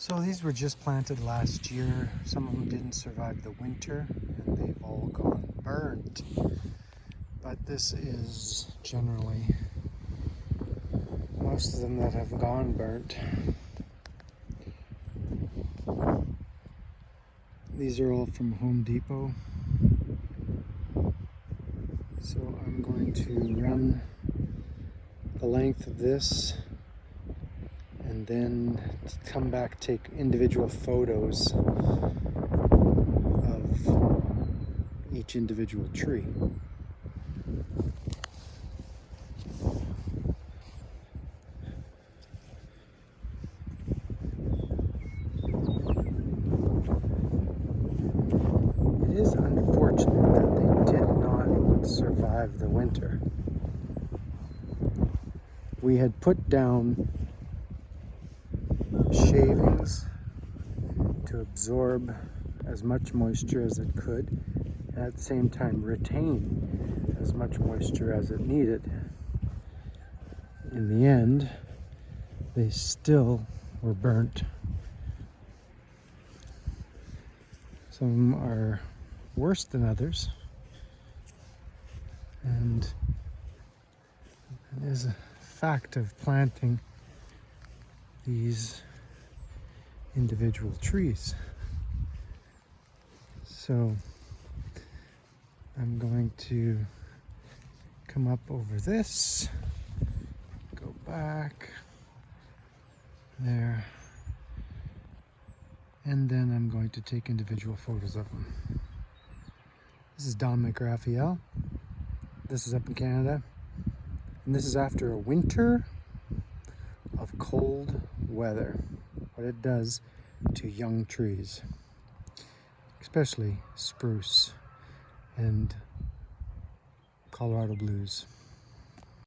So these were just planted last year. Some of them didn't survive the winter and they've all gone burnt. But this is generally most of them that have gone burnt. These are all from Home Depot. So I'm going to run the length of this and then come back, take individual photos of each individual tree. It is unfortunate that they did not survive the winter. We had put down shavings to absorb as much moisture as it could, and at the same time retain as much moisture as it needed. In the end, they still were burnt. Some are worse than others, and it is a fact of planting these individual trees. So I'm going to come up over this, go back there, and then I'm going to take individual photos of them. This is Don McRaphael. This is up in Canada, and this is after a winter of cold weather, what it does to young trees, especially spruce and Colorado blues.